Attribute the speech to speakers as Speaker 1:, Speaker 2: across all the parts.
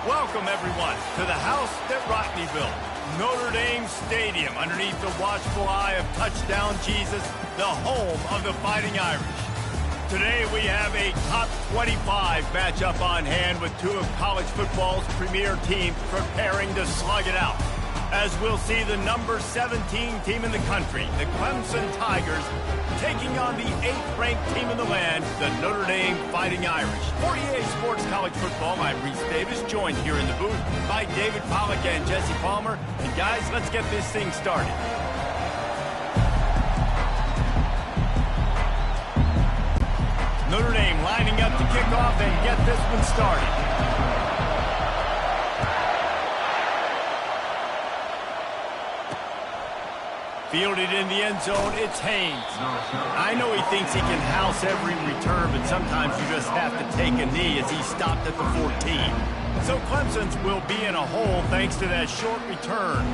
Speaker 1: Welcome, everyone, to the house that Rockne built, Notre Dame Stadium, underneath the watchful eye of Touchdown Jesus, the home of the Fighting Irish. Today, we have a top 25 matchup on hand with two of college football's premier teams preparing to slug it out. As we'll see the number 17 team in the country, the Clemson Tigers, taking on the 8th-ranked team in the land, the Notre Dame Fighting Irish. For EA Sports College Football, I'm Reese Davis, joined here in the booth by David Pollack and Jesse Palmer. And guys, let's get this thing started. Notre Dame lining up to kick off and get this one started. Fielded in the end zone, it's Haynes. I know he thinks he can house every return, but sometimes you just have to take a knee as he stopped at the 14. So Clemson's will be in a hole thanks to that short return.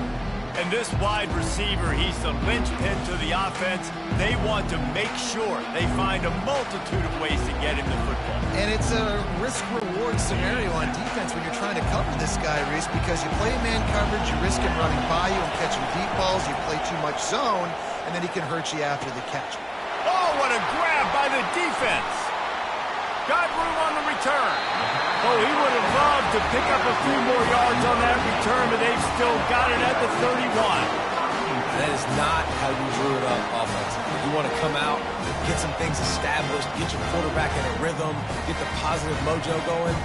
Speaker 1: And this wide receiver, he's the linchpin to the offense. They want to make sure they find a multitude of ways to get him the football.
Speaker 2: And it's a risk-reward scenario on defense when you're trying to cover this guy, Reese, because you play man coverage, you risk him running by you and catching deep balls, you play too much zone, and then he can hurt you after the catch.
Speaker 1: Oh, what a grab by the defense! Got room on the return. Oh, he would have loved to pick up a few more yards on that return, but they've still got it at the 31.
Speaker 3: That is not how you drew it up offensively. You want to come out, get some things established, get your quarterback in a rhythm, get the positive mojo going.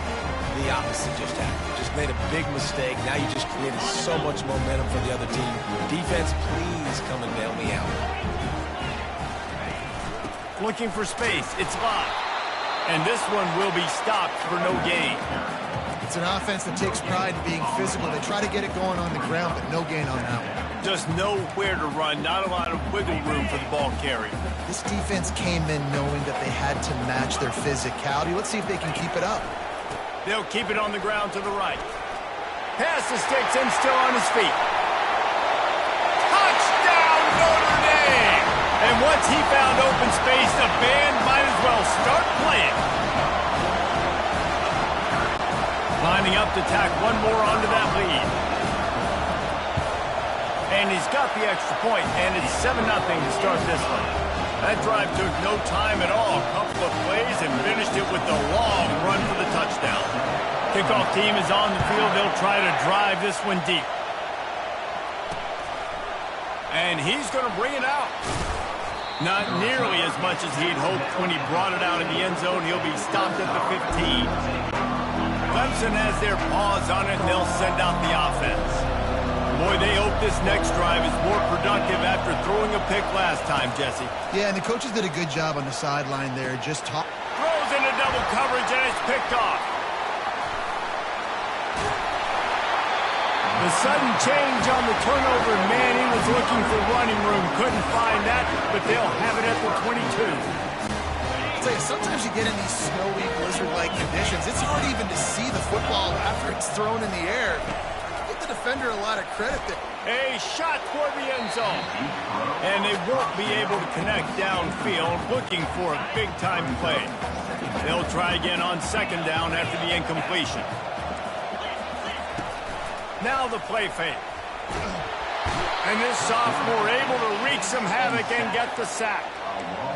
Speaker 3: The opposite just happened. You just made a big mistake. Now you just created so much momentum for the other team. Defense, please come and bail me out.
Speaker 1: Looking for space. It's Lott. And this one will be stopped for no gain.
Speaker 2: It's an offense that takes pride in being physical. They try to get it going on the ground, but no gain on that one.
Speaker 1: Just nowhere to run. Not a lot of wiggle room for the ball carrier.
Speaker 2: This defense came in knowing that they had to match their physicality. Let's see if they can keep it up.
Speaker 1: They'll keep it on the ground to the right. Pass the sticks and still on his feet. Touchdown, Notre Dame! And once he found open space, the band might as well start playing. Lining up to tack one more onto that lead. And he's got the extra point, and it's 7-0 to start this one. That drive took no time at all. A couple of plays and finished it with the long run for the touchdown. Kickoff team is on the field. They'll try to drive this one deep. And he's going to bring it out. Not nearly as much as he'd hoped when he brought it out in the end zone. He'll be stopped at the 15. Clemson has their paws on it, and they'll send out the offense. Boy, they hope this next drive is more productive after throwing a pick last time, Jesse.
Speaker 2: Yeah, and the coaches did a good job on the sideline there. Just
Speaker 1: throws into double coverage, and it's picked off. The sudden change on the turnover, man, he was looking for running room. Couldn't find that, but they'll have it at the 22.
Speaker 2: I'll tell you, sometimes you get in these snowy, blizzard-like conditions. It's hard even to see the football after it's thrown in the air. Give the defender a lot of credit there.
Speaker 1: A shot toward the end zone. And they won't be able to connect downfield, looking for a big-time play. They'll try again on second down after the incompletion. Now the play fake. And this sophomore able to wreak some havoc and get the sack.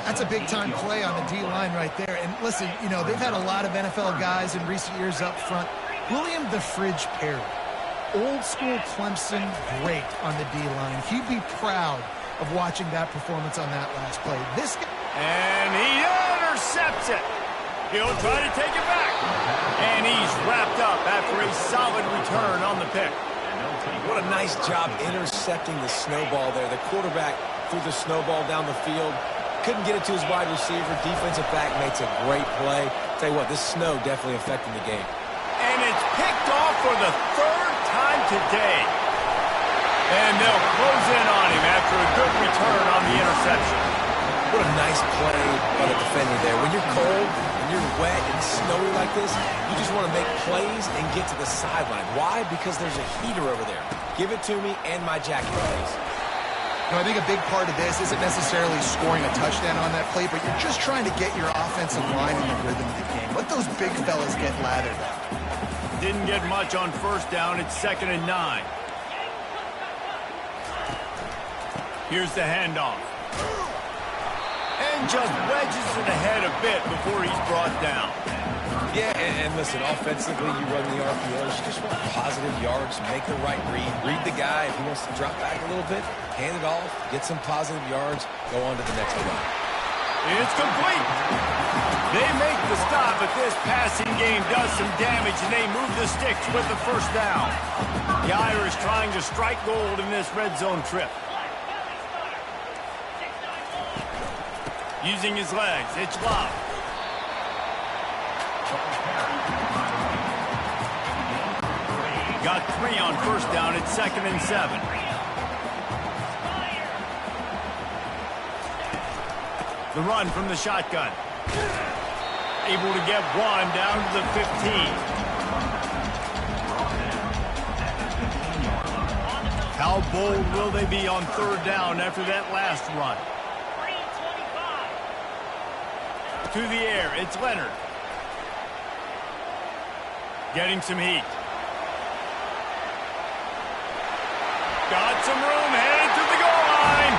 Speaker 2: That's a big-time play on the D-line right there. And listen, you know, they've had a lot of NFL guys in recent years up front. William the Fridge Perry, old-school Clemson, great on the D-line. He'd be proud of watching that performance on that last play. This guy...
Speaker 1: And he intercepts it. He'll try to take it back. And he's wrapped up after a solid return on the pick.
Speaker 3: What a nice job intercepting the snowball there. The quarterback threw the snowball down the field. Couldn't get it to his wide receiver. Defensive back makes a great play. Tell you what, this snow definitely affecting the game.
Speaker 1: And it's picked off for the third time today. And they'll close in on him after a good return on the interception.
Speaker 3: What a nice play by the defender there. When you're cold, when you're wet and snowy like this, you just want to make plays and get to the sideline. Why? Because there's a heater over there. Give it to me and my jacket, please.
Speaker 2: You know, I think a big part of this isn't necessarily scoring a touchdown on that play, but you're just trying to get your offensive line in the rhythm of the game. Let those big fellas get lathered up.
Speaker 1: didn't get much on first down. It's 2nd and 9. Here's the handoff. And just wedges it ahead a bit before he's brought down.
Speaker 3: Yeah, and listen, offensively, you run the RPOs, you just want positive yards, make the right read. Read the guy. If he wants to drop back a little bit, hand it off, get some positive yards, go on to the next one.
Speaker 1: It's complete. They make the stop, but this passing game does some damage, and they move the sticks with the first down. The Irish trying to strike gold in this red zone trip. Using his legs, it's Love. Got 3 on first down. It's 2nd and 7. The run from the shotgun. Able to get 1 down to the 15. How bold will they be on third down after that last run? To the air, it's Leonard. Getting some heat. Got some room, headed to the goal line.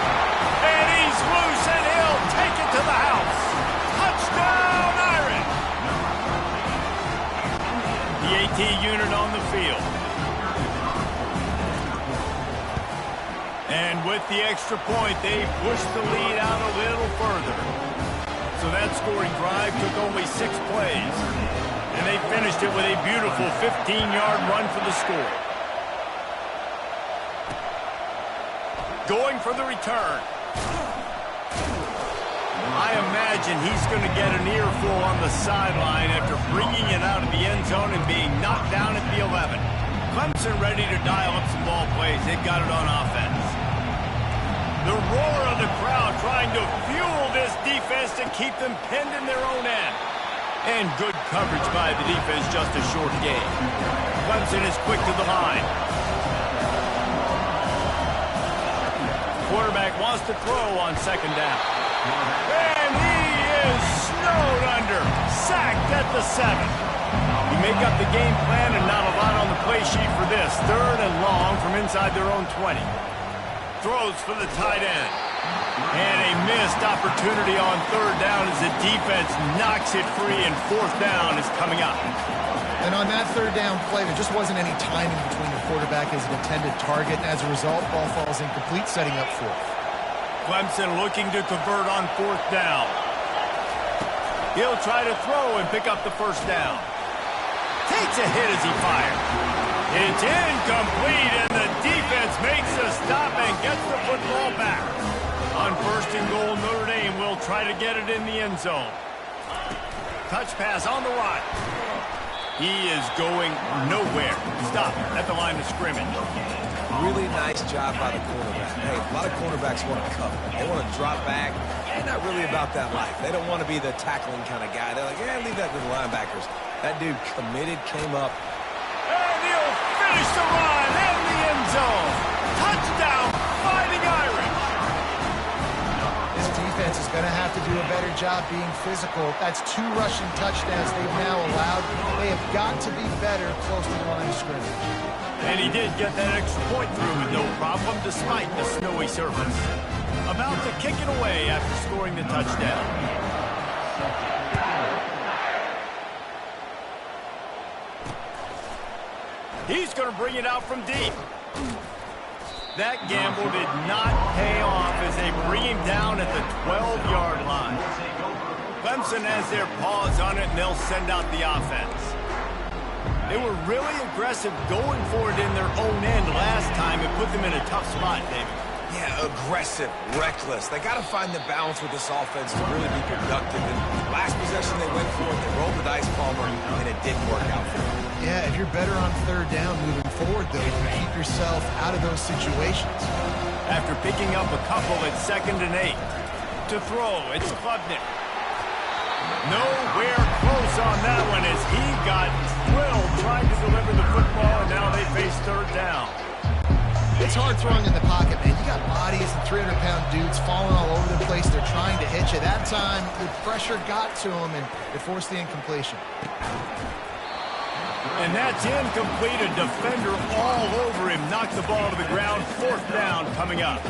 Speaker 1: And he's loose, and he'll take it to the house. Touchdown, Irish! The AT unit on the field. And with the extra point, they pushed the lead out a little further. So that scoring drive took only 6 plays. And they finished it with a beautiful 15-yard run for the score. Going for the return. I imagine he's going to get an earful on the sideline after bringing it out of the end zone and being knocked down at the 11. Clemson ready to dial up some ball plays. They've got it on offense. The roar of the crowd trying to fuel this defense to keep them pinned in their own end. And good coverage by the defense, just a short game. Clemson is quick to the line. Quarterback wants to throw on 2nd down. And he is snowed under. Sacked at the 7. You make up the game plan and not a lot on the play sheet for this. 3rd and long from inside their own 20. Throws for the tight end. And a missed opportunity on 3rd down as the defense knocks it free, and 4th down is coming up.
Speaker 2: And on that 3rd down play, there just wasn't any timing between the quarterback as an intended target, and as a result, ball falls incomplete, setting up 4th.
Speaker 1: Clemson looking to convert on 4th down. He'll try to throw and pick up the first down. Takes a hit as he fires. It's incomplete, and the defense makes a stop and gets the football back. On 1st and goal, Notre Dame will try to get it in the end zone. Touch pass on the right. He is going nowhere. Stop at the line of scrimmage.
Speaker 3: Really nice job by the quarterback. Hey, a lot of quarterbacks want to cover. They want to drop back. They're not really about that life. They don't want to be the tackling kind of guy. They're like, yeah, leave that to the linebackers. That dude committed, came up.
Speaker 1: And he'll finish the run in the end zone. Touchdown, Fighting Irish.
Speaker 2: This defense is going to have to do a better job being physical. That's 2 rushing touchdowns they've now allowed. They have got to be better close to the line of scrimmage.
Speaker 1: And he did get that extra point through with no problem despite the snowy surface. About to kick it away after scoring the touchdown. He's going to bring it out from deep. That gamble did not pay off as they bring him down at the 12-yard line. Clemson has their paws on it, and they'll send out the offense. They were really aggressive going for it in their own end last time and put them in a tough spot, David.
Speaker 3: Yeah, aggressive, reckless. They got to find the balance with this offense to really be productive. And last possession they went for it, they rolled the dice, Palmer, and it didn't work out for them.
Speaker 2: Yeah, if you're better on 3rd down moving forward, though, you keep yourself out of those situations.
Speaker 1: After picking up a couple at 2nd and 8. To throw, it's Klubnik. Nowhere close on that one as he got drilled trying to deliver the football, and now they face 3rd down.
Speaker 2: It's hard throwing in the pocket, man. You got bodies and 300-pound dudes falling all over the place. They're trying to hit you. That time, the pressure got to them, and it forced the incompletion.
Speaker 1: And that's incomplete. A defender all over him. Knocked the ball to the ground. 4th down coming up.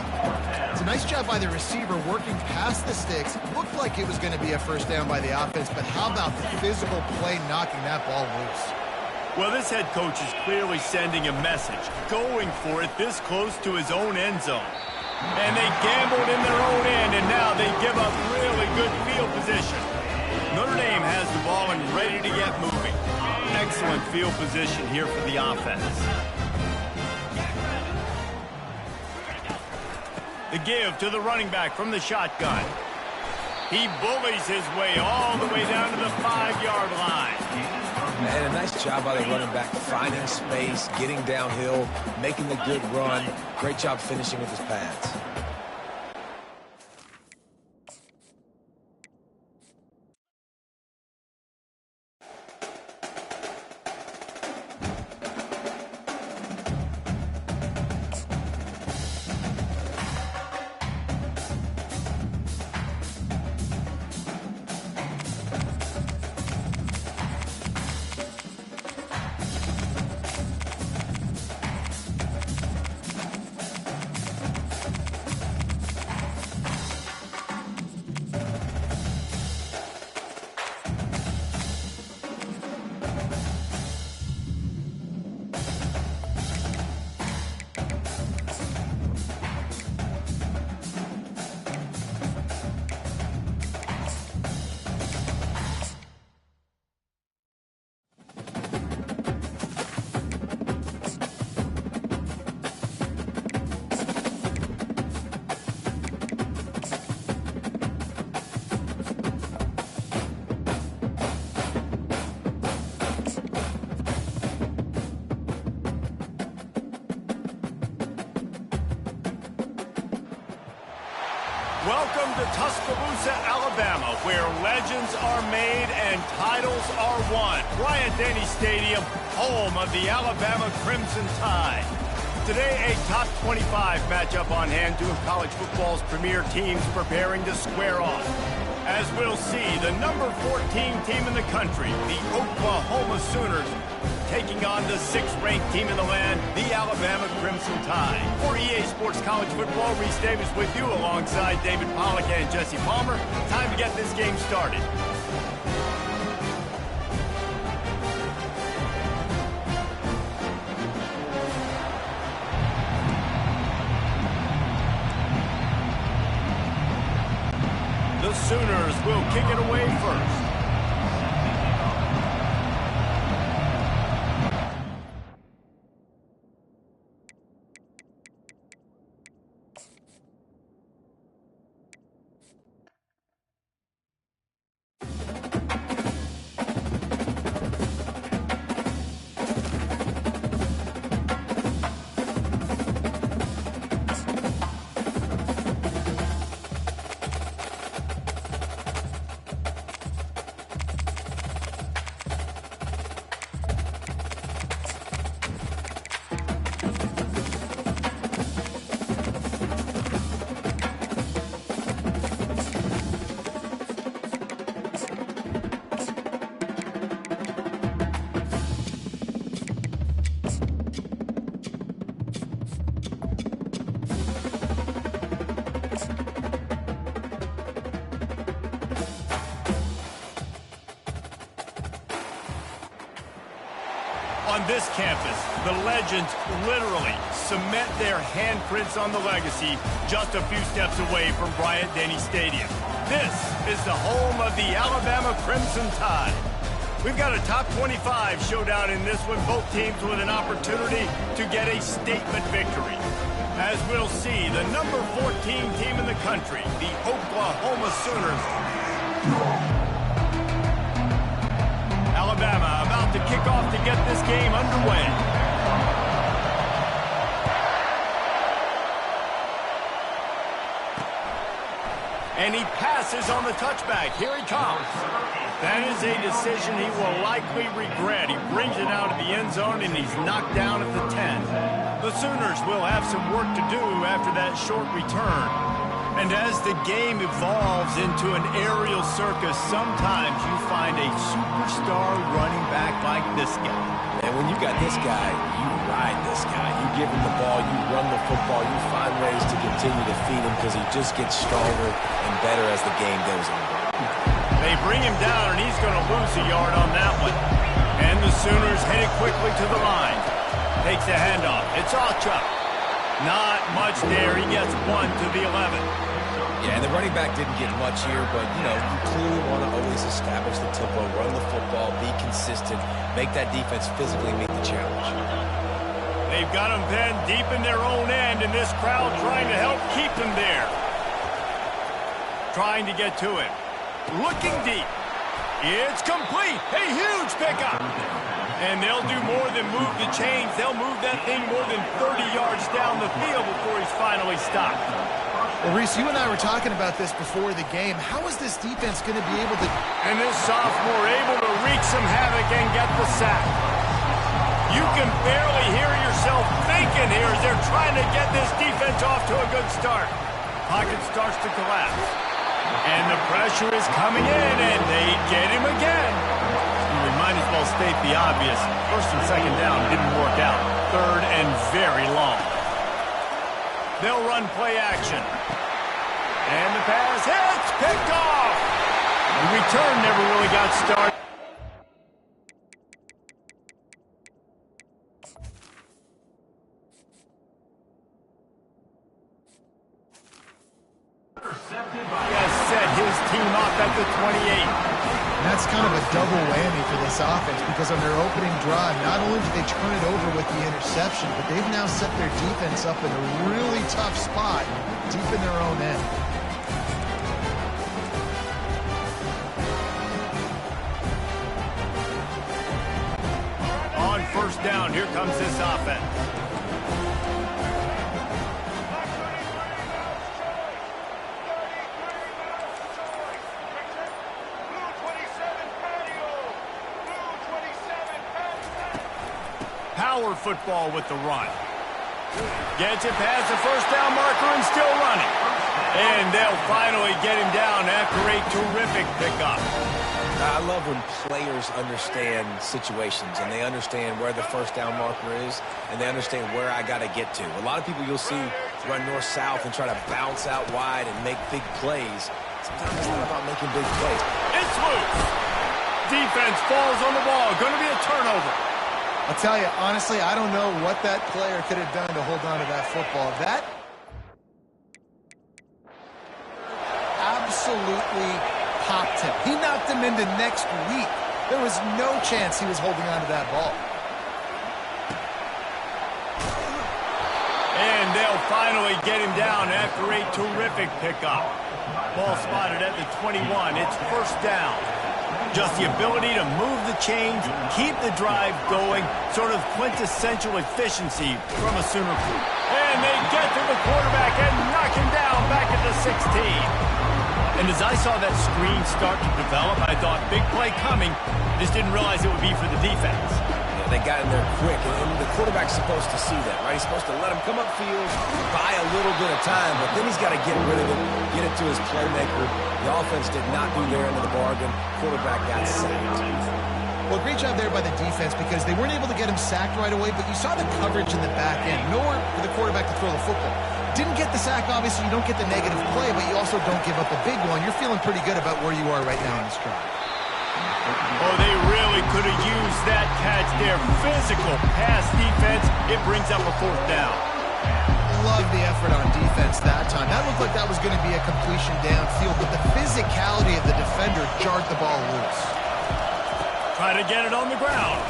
Speaker 2: It's a nice job by the receiver working past the sticks. Looked like it was going to be a 1st down by the offense, but how about the physical play knocking that ball loose?
Speaker 1: Well, this head coach is clearly sending a message, going for it this close to his own end zone. And they gambled in their own end, and now they give up really good field position. Notre Dame has the ball and ready to get moving. Excellent field position here for the offense. The give to the running back from the shotgun. He bullies his way all the way down to the 5-yard line.
Speaker 3: And a nice job by the running back, finding space, getting downhill, making the good run. Great job finishing with his pads.
Speaker 1: Welcome to Tuscaloosa, Alabama, where legends are made and titles are won. Bryant-Denny Stadium, home of the Alabama Crimson Tide. Today, a top 25 matchup on hand, two of college football's premier teams preparing to square off. As we'll see, the number 14 team in the country, the Oklahoma Sooners, taking on the 6th-ranked team in the land, the Alabama Crimson Tide. For EA Sports College Football, Reese Davis with you alongside David Pollack and Jesse Palmer. Time to get this game started. The Sooners will kick it away first. On this campus, the legends literally cement their handprints on the legacy just a few steps away from Bryant-Denny Stadium. This is the home of the Alabama Crimson Tide. We've got a top 25 showdown in this one, both teams with an opportunity to get a statement victory. As we'll see, the number 14 team in the country, the Oklahoma Sooners. Alabama about to kick off to get this game underway. And he passes on the touchback. Here he comes. That is a decision he will likely regret. He brings it out of the end zone, and he's knocked down at the 10. The Sooners will have some work to do after that short return. And as the game evolves into an aerial circus, sometimes you find a superstar running back like this guy.
Speaker 3: And when you got this guy, you ride this guy. You give him the ball, you run the football, you find ways to continue to feed him because he just gets stronger and better as the game goes on.
Speaker 1: They bring him down, and he's going to lose a yard on that one. And the Sooners headed quickly to the line. Takes the handoff. It's Alchuk. Not much there. He gets 1 to the 11.
Speaker 3: Yeah, and the running back didn't get much here, but, you know, you clearly want to always establish the tempo, run the football, be consistent, make that defense physically meet the challenge.
Speaker 1: They've got him then deep in their own end, and this crowd trying to help keep them there. Trying to get to it. Looking deep. It's complete. A huge pickup. And they'll do more than move the chains. They'll move that thing more than 30 yards down the field before he's finally stopped.
Speaker 2: Well, Reese, you and I were talking about this before the game. How is this defense going to be able to...
Speaker 1: And this sophomore able to wreak some havoc and get the sack. You can barely hear yourself thinking here as they're trying to get this defense off to a good start. Pocket starts to collapse. And the pressure is coming in, and they get him again. We might as well state the obvious. First and second down didn't work out. Third and very long. They'll run play action. And the pass hits, picked off. The return never really got started. He has set his team up at the 28.
Speaker 2: And that's kind of a double whammy for this offense because on their opening drive, not only did they turn it over with the interception, but they've now set their defense up in a really tough spot deep in their own end.
Speaker 1: On first down, here comes this offense. Power football with the run. Gets it past the first down marker and still running. And they'll finally get him down after a terrific pickup.
Speaker 3: I love when players understand situations and they understand where the first down marker is and they understand where I got to get to. A lot of people you'll see run north-south and try to bounce out wide and make big plays. Sometimes it's not about making big plays.
Speaker 1: It's loose. Defense falls on the ball. Going to be a turnover.
Speaker 2: I'll tell you, honestly, I don't know what that player could have done to hold on to that football. That absolutely popped him. He knocked him into next week. There was no chance he was holding on to that ball.
Speaker 1: And they'll finally get him down after a terrific pickup. Ball spotted at the 21. It's first down. Just the ability to move the chains, keep the drive going, sort of quintessential efficiency from a Sooner crew. And they get to the quarterback and knock him down back at the 16. And as I saw that screen start to develop, I thought, big play coming. Just didn't realize it would be for the defense.
Speaker 3: Yeah, they got in there quick, and the quarterback's supposed to see that, right? He's supposed to let him come upfield, buy a little bit of time, but then he's got to get rid of it, get it to his playmaker. The offense did not do their end of the bargain. Quarterback got sacked.
Speaker 2: Well, great job there by the defense because they weren't able to get him sacked right away, but you saw the coverage in the back end. Nowhere for the quarterback to throw the football. Didn't get the sack, obviously. You don't get the negative play, but you also don't give up a big one. You're feeling pretty good about where you are right now in this drive.
Speaker 1: Oh, they really could have used that catch there. Physical pass defense. It brings up a fourth down.
Speaker 2: Love the effort on defense that time. That looked like that was going to be a completion downfield, but the physicality of the defender jarred the ball loose.
Speaker 1: Try to get it on the ground.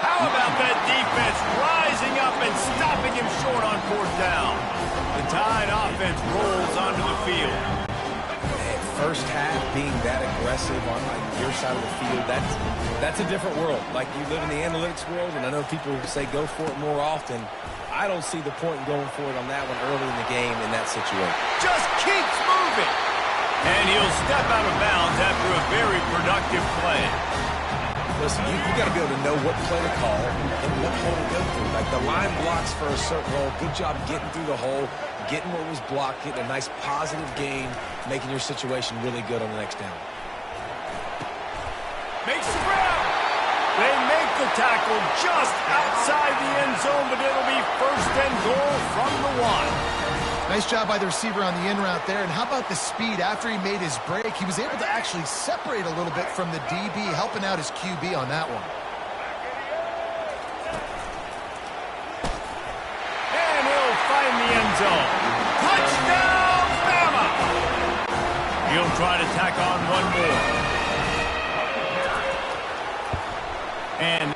Speaker 1: How about that defense rising up and stopping him short on fourth down? The Tide offense rolls onto the field.
Speaker 3: Man, first half being that aggressive on your side of the field, that's a different world. Like, you live in the analytics world, and I know people say go for it more often. I don't see the point in going for it on that one early in the game in that situation.
Speaker 1: Just keeps moving. And he'll step out of bounds after a very productive play.
Speaker 3: Listen, you got to be able to know what play to call and what hole to go through. Like, the line blocks for a certain hole. Good job getting through the hole, getting what was blocked, getting a nice positive gain, making your situation really good on the next down.
Speaker 1: Makes the grab. They make the tackle just outside the end zone, but it'll be first and goal from the 1.
Speaker 2: Nice job by the receiver on the in route there. And how about the speed after he made his break? He was able to actually separate a little bit from the DB, helping out his QB on that one.
Speaker 1: And he'll find the end zone. Touchdown, Bama! He'll try to tack on one more. And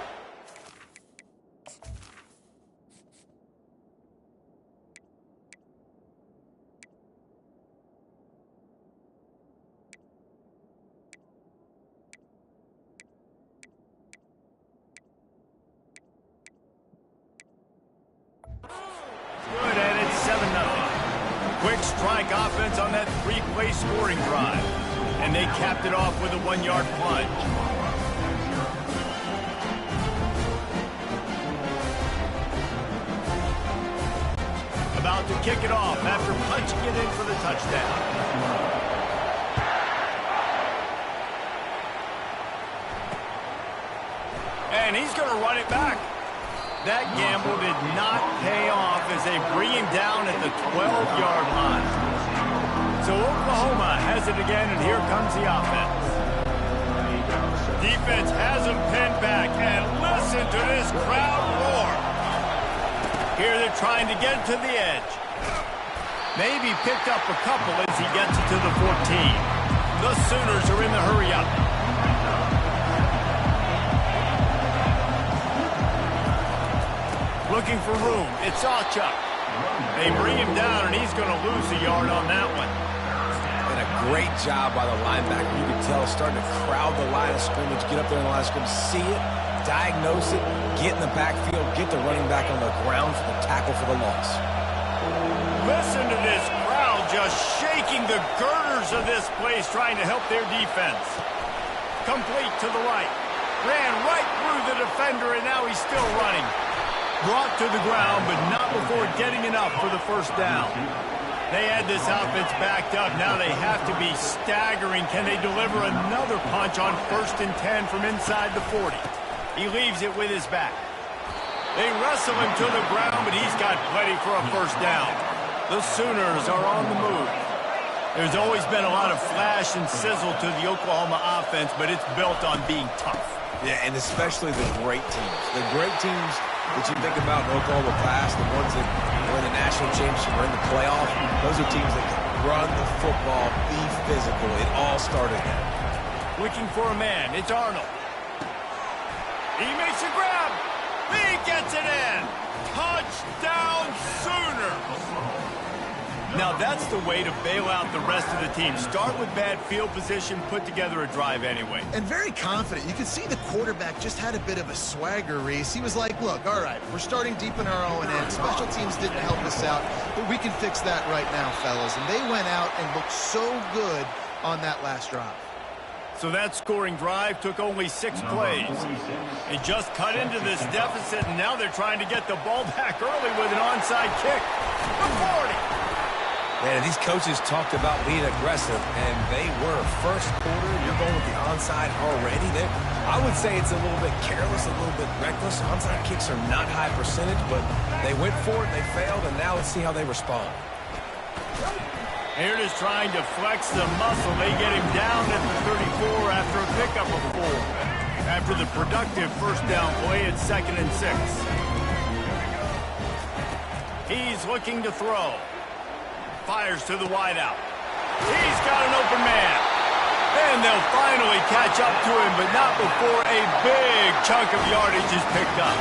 Speaker 1: good, and it's 7-0. Quick strike offense on that 3-play scoring drive. And they capped it off with a 1-yard plunge. About to kick it off after punching it in for the touchdown. And he's going to run it back. That gamble did not pay off as they bring him down at the 12-yard line. So Oklahoma has it again, and here comes the offense. Defense has him pinned back, and listen to this crowd roar. Here they're trying to get to the edge. Maybe picked up a couple as he gets it to the 14. The Sooners are in the hurry-up. Looking for room. It's Sawchuk. They bring him down, and he's going to lose a yard on that one.
Speaker 3: And a great job by the linebacker. You can tell starting to crowd the line of scrimmage, get up there in the line of scrimmage, see it, diagnose it, get in the backfield, get the running back on the ground for the tackle for the loss.
Speaker 1: Listen to this crowd just shaking the girders of this place, trying to help their defense. Complete to the right. Ran right through the defender, and now he's still running. Brought to the ground, but not before getting enough for the first down. They had this offense backed up. Now they have to be staggering. Can they deliver another punch on 1st and 10 from inside the 40? He leaves it with his back. They wrestle him to the ground, but he's got plenty for a first down. The Sooners are on the move. There's always been a lot of flash and sizzle to the Oklahoma offense, but it's built on being tough.
Speaker 3: Yeah, and especially the great teams. The great teams that you think about in Oklahoma past, the ones that were in the national championship or in the playoff, those are teams that can run the football, be physical. It all started there.
Speaker 1: Looking for a man. It's Arnold. He makes a grab. He gets it in. Touchdown, Sooners. Now that's the way to bail out the rest of the team. Start with bad field position, put together a drive anyway.
Speaker 2: And very confident. You could see the quarterback just had a bit of a swagger, Reese. He was like, look, all right, we're starting deep in our own end. Special teams didn't help us out, but we can fix that right now, fellas. And they went out and looked so good on that last drive.
Speaker 1: So that scoring drive took only 6 plays. They just cut into this deficit, and now they're trying to get the ball back early with an onside kick. The 40.
Speaker 3: Man, these coaches talked about being aggressive, and they were. First quarter, you're going with the onside already. I would say it's a little bit careless, a little bit reckless. Onside kicks are not high percentage, but they went for it, they failed, and now let's see how they respond.
Speaker 1: Here it is trying to flex the muscle. They get him down at the 34 after a pickup of 4. After the productive first down play, it's 2nd and 6. He's looking to throw. Fires to the wideout. He's got an open man. And they'll finally catch up to him, but not before a big chunk of yardage is picked up.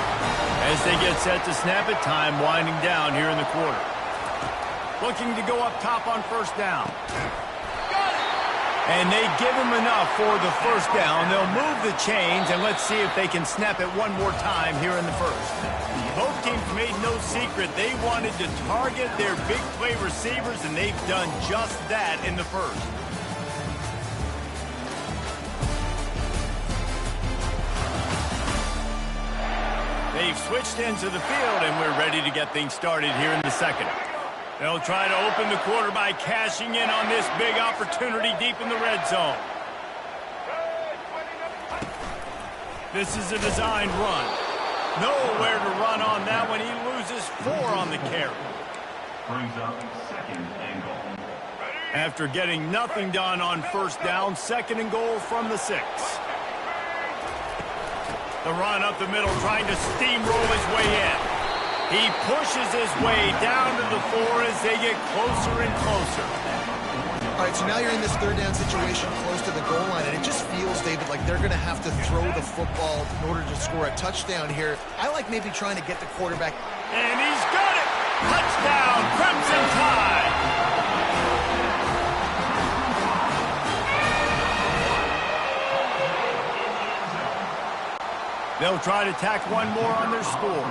Speaker 1: As they get set to snap it, time winding down here in the quarter. Looking to go up top on first down. Got it! And they give him enough for the first down. They'll move the chains, and let's see if they can snap it one more time here in the first. Both teams made no secret they wanted to target their big play receivers, and they've done just that in the first. They've switched into the field, and we're ready to get things started here in the second. They'll try to open the quarter by cashing in on this big opportunity deep in the red zone. This is a designed run. Nowhere to run on that one. He loses 4 on the carry.
Speaker 4: Brings up second and goal.
Speaker 1: After getting nothing done on first down, second and goal from the 6. The run up the middle, trying to steamroll his way in. He pushes his way down to the 4 as they get closer and closer.
Speaker 2: All right, so now you're in this third down situation close to the goal line, and it just feels, David, like they're going to have to throw the football in order to score a touchdown here. I like maybe trying to get the quarterback.
Speaker 1: And he's got it! Touchdown, Crimson Tide! They'll try to tack one more on their score.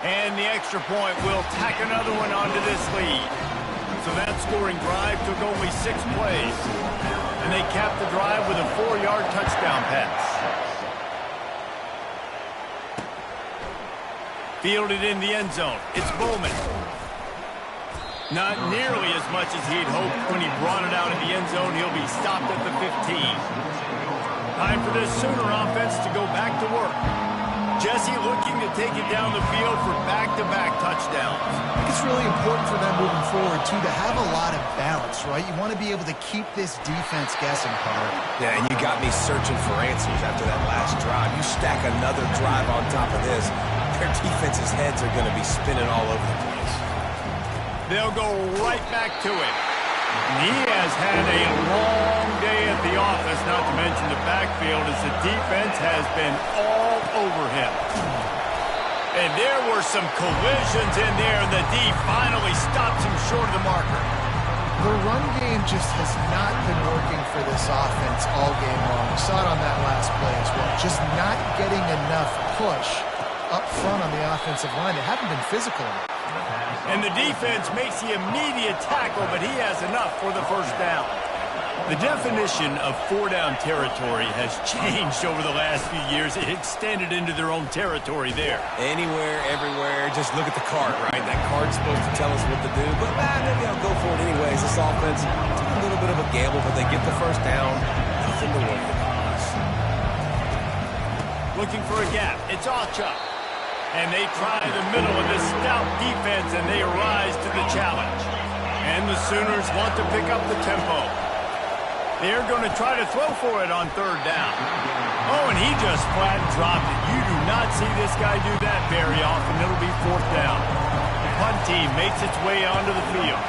Speaker 1: And the extra point will tack another one onto this lead. So that scoring drive took only 6 plays. And they capped the drive with a 4-yard touchdown pass. Fielded in the end zone. It's Bowman. Not nearly as much as he'd hoped when he brought it out in the end zone. He'll be stopped at the 15. Time for this Sooner offense to go back to work. Jesse looking to take it down the field for back-to-back touchdowns.
Speaker 2: I think it's really important for them moving forward, too, to have a lot of balance, right? You want to be able to keep this defense guessing, Carter.
Speaker 3: Yeah, and you got me searching for answers after that last drive. You stack another drive on top of this, their defense's heads are going to be spinning all over the place.
Speaker 1: They'll go right back to it. He has had a long day at the office, not to mention the backfield, as the defense has been all over him. And there were some collisions in there, and the D finally stopped him short of the marker.
Speaker 2: The run game just has not been working for this offense all game long. We saw it on that last play as well. Just not getting enough push up front on the offensive line. They haven't been physical enough.
Speaker 1: And the defense makes the immediate tackle, but he has enough for the first down. The definition of 4-down territory has changed over the last few years. It extended into their own territory there.
Speaker 3: Anywhere, everywhere, just look at the card, right? That card's supposed to tell us what to do, but maybe I'll go for it anyways. This offense took a little bit of a gamble, but they get the first down. Nothing to worry about.
Speaker 1: Looking for a gap. It's Ochuk. And they try the middle of this stout defense, and they rise to the challenge. And the Sooners want to pick up the tempo. They're going to try to throw for it on third down. Oh, and he just flat dropped it. You do not see this guy do that very often. It'll be fourth down. The punt team makes its way onto the field.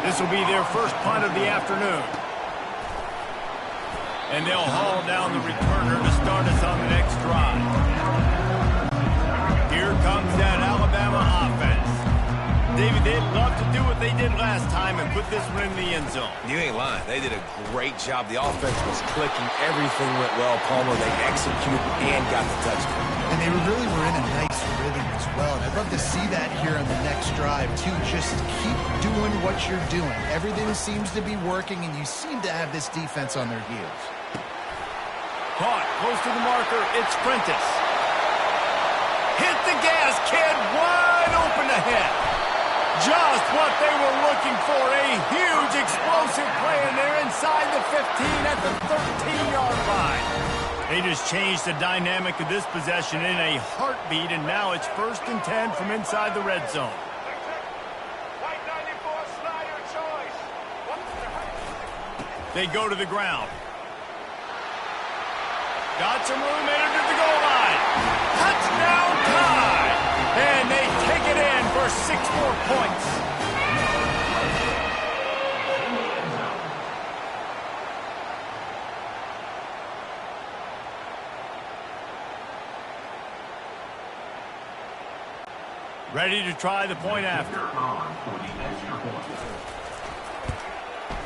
Speaker 1: This will be their first punt of the afternoon. And they'll haul down the returner to start us on the next drive. Here comes that Alabama offense. David, they'd love to do what they did last time and put this one in the end zone.
Speaker 3: You ain't lying. They did a great job. The offense was clicking. Everything went well. Palmer, they executed and got the touchdown.
Speaker 2: And they really were in a nice rhythm as well. And I'd love to see that here on the next drive, too. Just keep doing what you're doing. Everything seems to be working, and you seem to have this defense on their heels.
Speaker 1: Caught close to the marker. It's Prentice. Hit the gas, kid. Wide open ahead. Just what they were looking for. A huge explosive play, and they're inside the 15 at the 13-yard line. They just changed the dynamic of this possession in a heartbeat, and now it's 1st and 10 from inside the red zone. They go to the ground. Got some room, entered the goal line. Touchdown Tide! And they take it in for 6 more points. Ready to try the point after.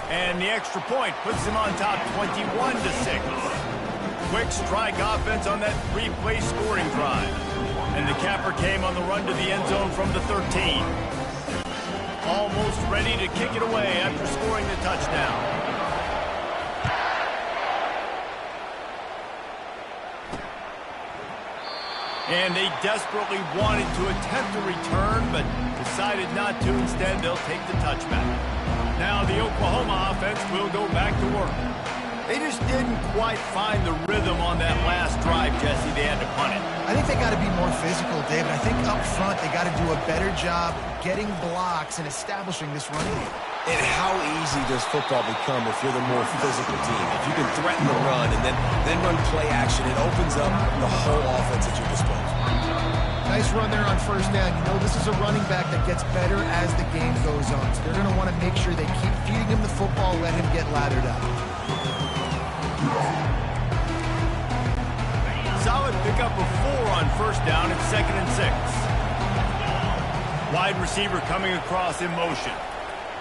Speaker 1: And the extra point puts them on top 21-6. Quick strike offense on that 3-play scoring drive. And the capper came on the run to the end zone from the 13. Almost ready to kick it away after scoring the touchdown. And they desperately wanted to attempt a return, but decided not to. Instead, they'll take the touchback. Now the Oklahoma offense will go back to work. They just didn't quite find the rhythm on that last drive, Jesse. They had to punt it.
Speaker 2: I think they got to be more physical, David. I think up front they got to do a better job getting blocks and establishing this running game.
Speaker 3: And how easy does football become if you're the more physical team? If you can threaten the run and then run play action, it opens up the whole offense at your disposal.
Speaker 2: Nice run there on first down. You know, this is a running back that gets better as the game goes on. So they're going to want to make sure they keep feeding him the football, let him get lathered up.
Speaker 1: Solid pickup of 4 on first down at 2nd and 6. Wide receiver coming across in motion.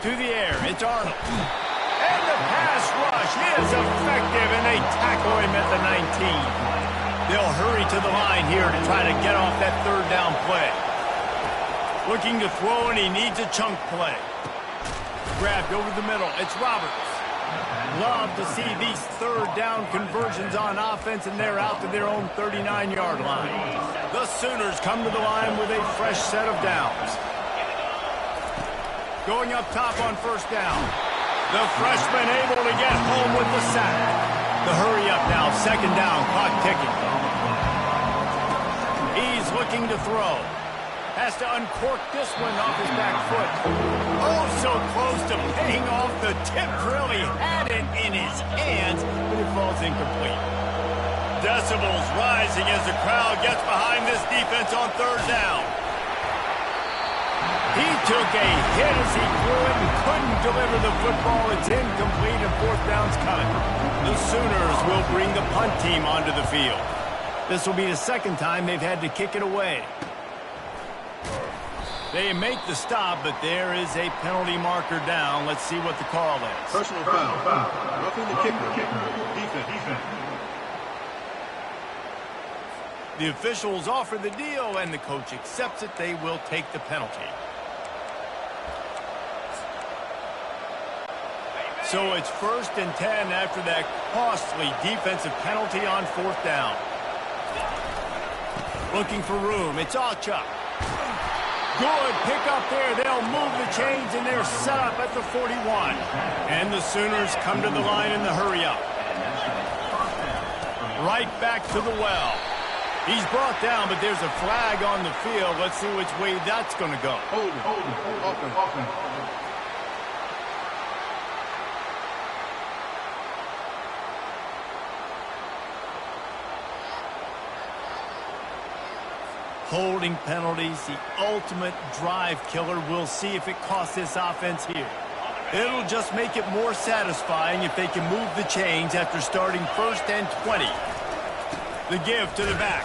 Speaker 1: To the air, it's Arnold. And the pass rush is effective, and they tackle him at the 19. They'll hurry to the line here to try to get off that 3rd down play. Looking to throw, and he needs a chunk play. Grabbed over the middle, it's Roberts. Love to see these 3rd down conversions on offense, and they're out to their own 39-yard line. The Sooners come to the line with a fresh set of downs. Going up top on first down. The freshman able to get home with the sack. The hurry up now, 2nd down, clock ticking. He's looking to throw. Has to uncork this one off his back foot. Oh, so close to paying off the tip. Really had it in his hands, but it falls incomplete. Decibels rising as the crowd gets behind this defense on 3rd down. He took a hit as he threw it and couldn't deliver the football. It's incomplete and 4th down's coming. The Sooners will bring the punt team onto the field. This will be the 2nd time they've had to kick it away. They make the stop, but there is a penalty marker down. Let's see what the call is.
Speaker 5: Personal foul. Roughing the kicker. Defense.
Speaker 1: The officials offer the deal, and the coach accepts it. They will take the penalty. So it's 1st and 10 after that costly defensive penalty on 4th down. Looking for room. It's Achuk. Good pick up there. They'll move the chains, and they're set up at the 41. And the Sooners come to the line in the hurry up. Right back to the well. He's brought down, but there's a flag on the field. Let's see which way that's going to go.
Speaker 5: Offense.
Speaker 1: Holding penalties, the ultimate drive killer. We'll see if it costs this offense here. It'll just make it more satisfying if they can move the chains after starting 1st and 20. The give to the back.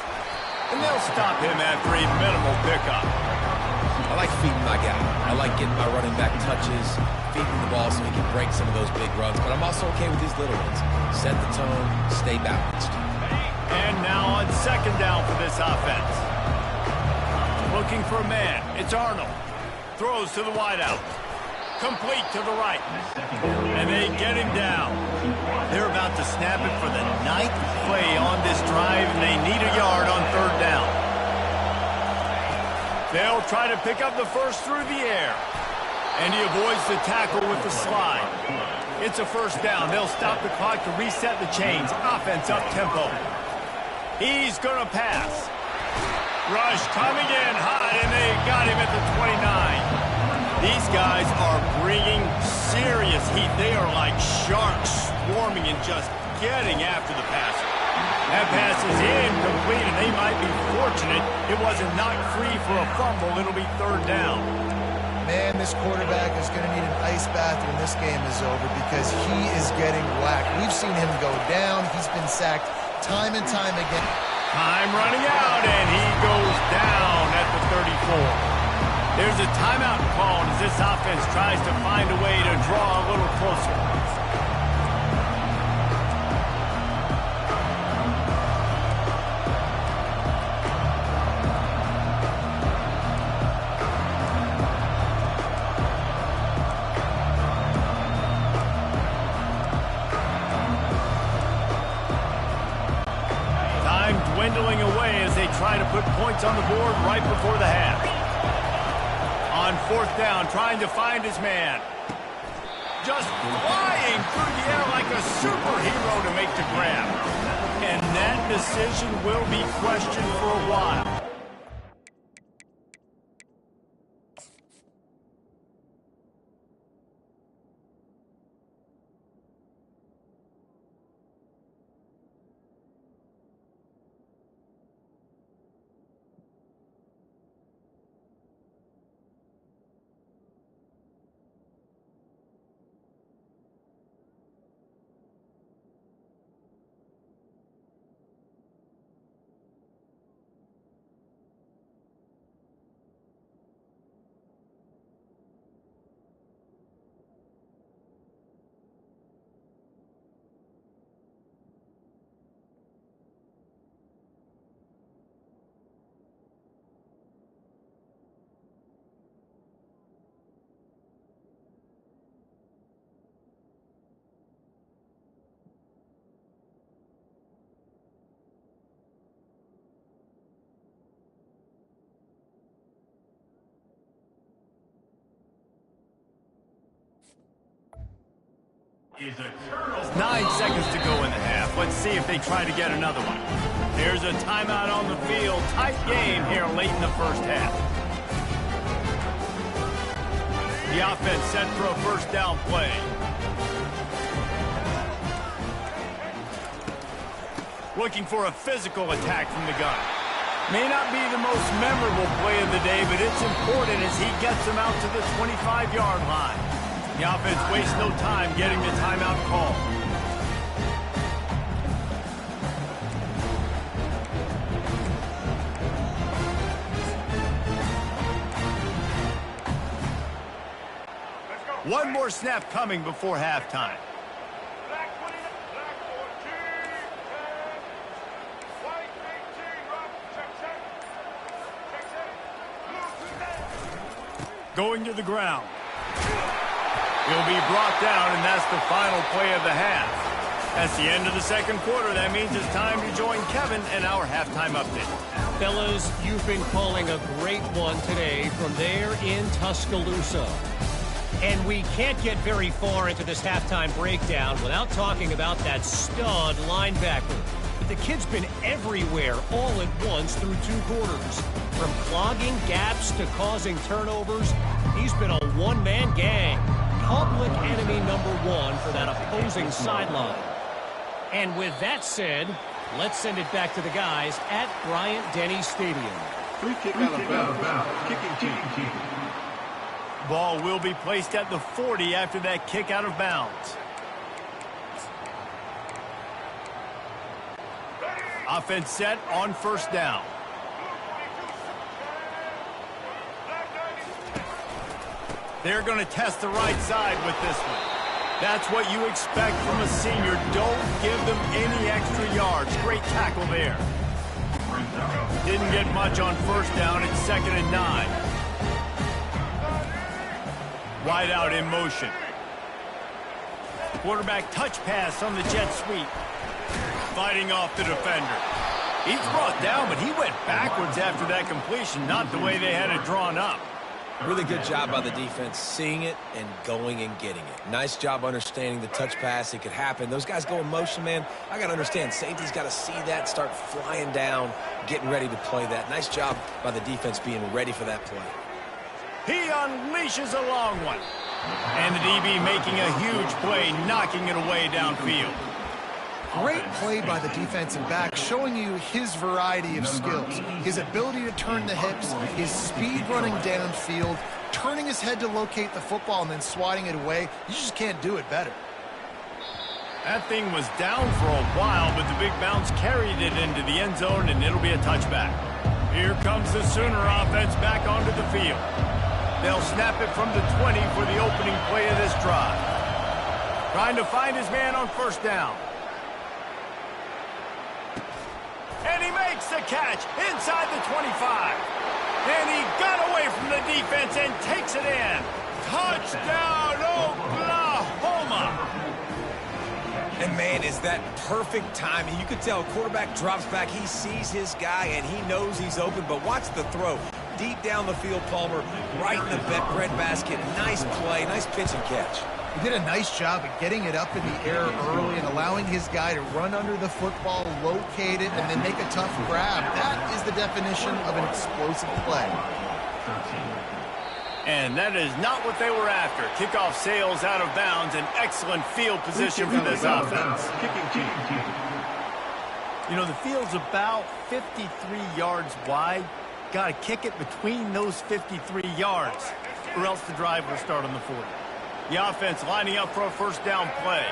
Speaker 1: And they'll stop him after a minimal pickup.
Speaker 3: I like feeding my guy. I like getting my running back touches, feeding the ball so he can break some of those big runs. But I'm also okay with these little ones. Set the tone, stay balanced.
Speaker 1: And now on 2nd down for this offense. Looking for a man. It's Arnold. Throws to the wideout. Complete to the right. And they get him down. They're about to snap it for the 9th play on this drive, and they need a yard on 3rd down. They'll try to pick up the first through the air. And he avoids the tackle with the slide. It's a 1st down. They'll stop the clock to reset the chains. Offense up tempo. He's going to pass. Rush coming in hot, and they got him at the 29. These guys are bringing serious heat. They are like sharks swarming and just getting after the passer. That pass is incomplete, and they might be fortunate it wasn't knocked free for a fumble. It'll be 3rd down.
Speaker 2: Man, this quarterback is going to need an ice bath when this game is over because he is getting whacked. We've seen him go down. He's been sacked time and time again.
Speaker 1: Time running out, and he goes down at the 34. There's a timeout called as this offense tries to find a way to draw a little closer. Dwindling away as they they try to put points on the board right before the half. On fourth down, trying to find his man. Just flying through the air like a superhero to make the grab. And that decision will be questioned for a while.
Speaker 4: Is a turnover.
Speaker 1: 9 seconds to go in the half. Let's see if they try to get another one. Here's a timeout on the field. Tight game here late in the first half. The offense set for a first down play. Looking for a physical attack from the gun. May not be the most memorable play of the day, but it's important as he gets them out to the 25-yard line. The offense wastes no time getting the timeout call. One more snap coming before halftime. Going to the ground. He'll be brought down, and that's the final play of the half. That's the end of the second quarter. That means it's time to join Kevin and our halftime update.
Speaker 6: Fellas, you've been calling a great one today from there in Tuscaloosa. And we can't get very far into this halftime breakdown without talking about that stud linebacker. The kid's been everywhere all at once through 2 quarters. From clogging gaps to causing turnovers, he's been a one-man gang. Public enemy number 1 for that opposing sideline. And with that said, let's send it back to the guys at Bryant-Denny Stadium.
Speaker 5: Free kick out of bounds. Kicking team.
Speaker 1: Ball will be placed at the 40 after that kick out of bounds. Offense set on first down. They're going to test the right side with this one. That's what you expect from a senior. Don't give them any extra yards. Great tackle there. Didn't get much on first down. It's 2nd and 9. Wide out in motion. Quarterback touch pass on the jet sweep. Fighting off the defender. He's brought down, but he went backwards after that completion, not the way they had it drawn up.
Speaker 3: Really good job by the defense, seeing it and going and getting it. Nice job understanding the touch pass. It could happen. Those guys go in motion, man. I got to understand, safety's got to see that, start flying down, getting ready to play that. Nice job by the defense being ready for that play.
Speaker 1: He unleashes a long one. And the DB making a huge play, knocking it away downfield.
Speaker 2: Great play by the defensive back, showing you his variety of skills. His ability to turn the hips, his speed running downfield, turning his head to locate the football and then swatting it away. You just can't do it better.
Speaker 1: That thing was down for a while, but the big bounce carried it into the end zone, and it'll be a touchback. Here comes the Sooner offense back onto the field. They'll snap it from the 20 for the opening play of this drive. Trying to find his man on first down. And he makes the catch inside the 25. And he got away from the defense and takes it in. Touchdown, Oklahoma!
Speaker 3: And, man, is that perfect timing. You can tell quarterback drops back. He sees his guy, and he knows he's open. But watch the throw. Deep down the field, Palmer, right in the breadbasket. Nice play, nice pitch and catch.
Speaker 2: He did a nice job of getting it up in the air early and allowing his guy to run under the football, locate it, and then make a tough grab. That is the definition of an explosive play.
Speaker 1: And that is not what they were after. Kickoff sails out of bounds, an excellent field position for this offense.
Speaker 5: Kicking team.
Speaker 1: You know, the field's about 53 yards wide. Got to kick it between those 53 yards, or else the drive will start on the 40. The offense lining up for a first down play.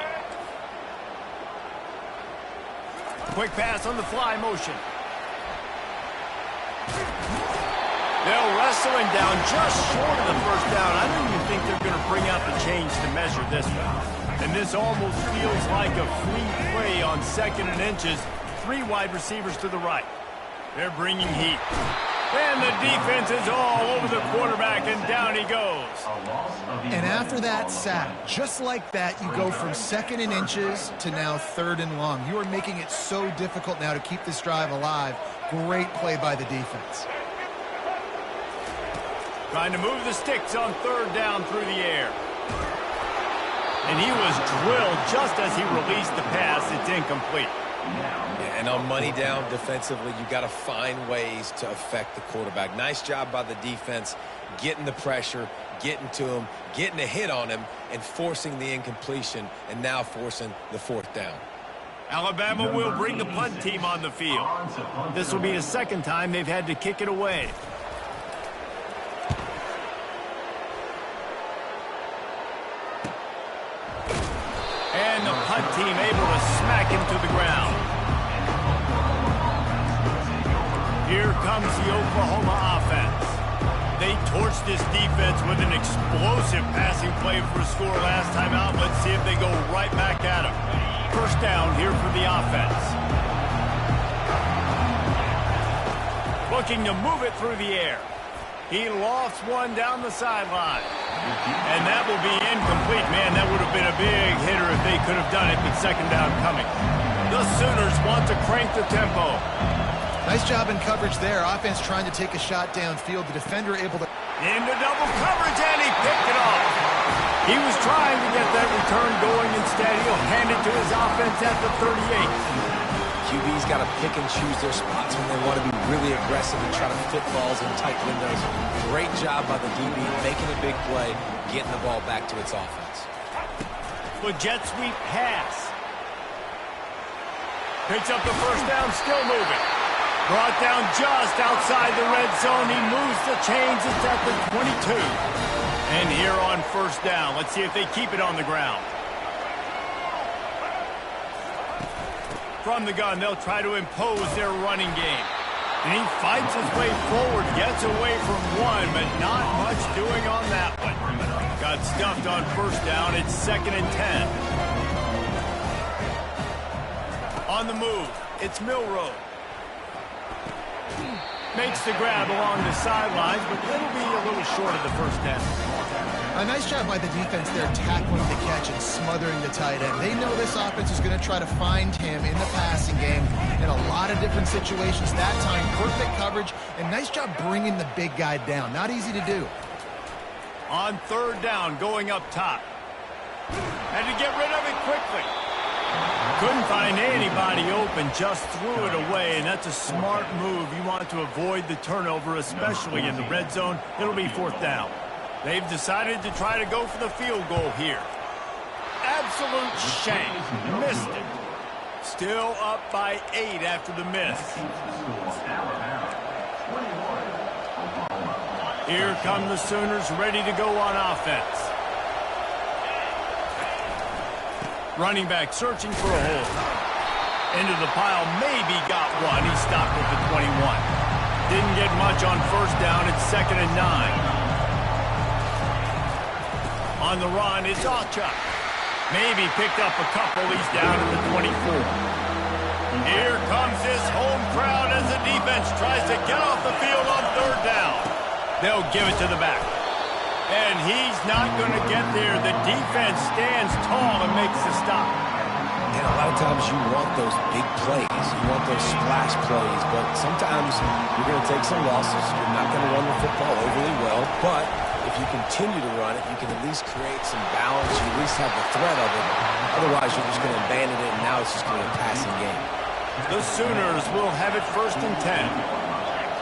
Speaker 1: Quick pass on the fly motion. They'll wrestle him down just short of the first down. I don't even think they're going to bring out the change to measure this one. And this almost feels like a free play on 2nd and inches. 3 wide receivers to the right. They're bringing heat. And the defense is all over the quarterback, and down he goes.
Speaker 2: And after that sack, just like that, you go from 2nd and inches to now 3rd and long. You are making it so difficult now to keep this drive alive. Great play by the defense.
Speaker 1: Trying to move the sticks on 3rd down through the air. And he was drilled just as he released the pass. It's incomplete.
Speaker 3: Yeah, and on money down defensively, you got to find ways to affect the quarterback. Nice job by the defense, getting the pressure, getting to him, getting a hit on him, and forcing the incompletion, and now forcing the 4th down.
Speaker 1: Alabama will bring the punt team on the field. This will be the 2nd time they've had to kick it away. And the punt team able to smack him to the ground. Here comes the Oklahoma offense. They torched this defense with an explosive passing play for a score last time out. Let's see if they go right back at him. First down here for the offense. Looking to move it through the air. He lofts one down the sideline. And that will be incomplete. Man, that would have been a big hitter if they could have done it, but 2nd down coming. The Sooners want to crank the tempo.
Speaker 2: Nice job in coverage there. Offense trying to take a shot downfield. The defender able to...
Speaker 1: Into double coverage, and he picked it off. He was trying to get that return going. Instead, he'll hand it to his offense at the 38.
Speaker 3: QB's got to pick and choose their spots when they want to be really aggressive and try to fit balls in tight windows. Great job by the DB, making a big play, getting the ball back to its offense.
Speaker 1: With jet sweep pass. Picks up the first down, still moving. Brought down just outside the red zone. He moves the chains. It's at the 22. And here on first down, let's see if they keep it on the ground. From the gun, they'll try to impose their running game. And he fights his way forward, gets away from one, but not much doing on that one. Got stuffed on first down. It's 2nd and 10. On the move, it's Milroe. Makes the grab along the sidelines, but it'll be a little short of the first down.
Speaker 2: A nice job by the defense there, tackling the catch and smothering the tight end. They know this offense is going to try to find him in the passing game in a lot of different situations. That time, perfect coverage, and nice job bringing the big guy down. Not easy to do.
Speaker 1: On 3rd down, going up top. Had to get rid of it quickly. Couldn't find anybody open, just threw it away, and that's a smart move. You want to avoid the turnover, especially in the red zone. It'll be 4th down. They've decided to try to go for the field goal here. Absolute shame. Missed it. Still up by 8 after the miss. Here come the Sooners ready to go on offense. Running back searching for a hole. Into the pile, maybe got one. He stopped at the 21. Didn't get much on first down. It's 2nd and 9. On the run, it's Ocha. Maybe picked up a couple. He's down at the 24. Here comes this home crowd as the defense tries to get off the field on 3rd down. They'll give it to the back. And he's not going to get there. The defense stands tall and makes the stop.
Speaker 3: And Sometimes you want those big plays. You want those splash plays. But sometimes you're going to take some losses. You're not going to run the football overly well. But if you continue to run it, you can at least create some balance. You at least have the threat of it. Otherwise, you're just going to abandon it, and now it's just going to be a passing game.
Speaker 1: The Sooners will have it 1st and 10.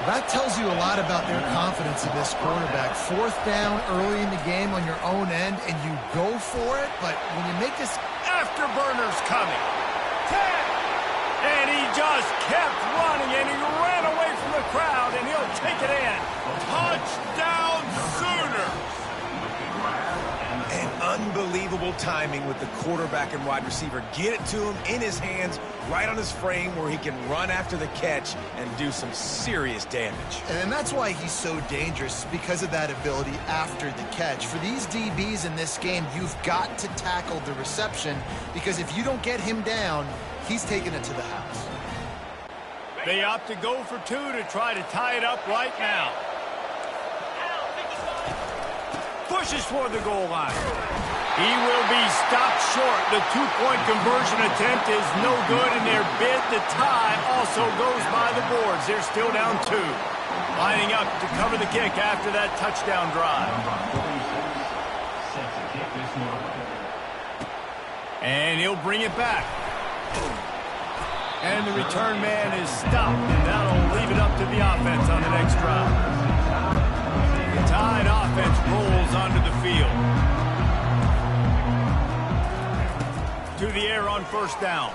Speaker 2: That tells you a lot about their confidence in this quarterback. 4th down early in the game on your own end, and you go for it. But when you make this...
Speaker 1: Afterburners coming. 10. And he just kept running, and he ran away from the crowd, and he'll take it in. Touchdown, Sooners!
Speaker 3: And unbelievable timing with the quarterback and wide receiver. Get it to him in his hands, right on his frame where he can run after the catch and do some serious damage.
Speaker 2: And that's why he's so dangerous, because of that ability after the catch. For these DBs in this game, you've got to tackle the reception, because if you don't get him down, he's taking it to the house.
Speaker 1: They opt to go for 2 to try to tie it up right now. Pushes toward the goal line. He will be stopped short. The 2-point conversion attempt is no good, and their bid to tie also goes by the boards. They're still down 2. Lining up to cover the kick after that touchdown drive. And he'll bring it back. And the return man is stopped, and that'll leave it up to the offense on the next drive. The Tide offense rolls onto the field. To the air on 1st down.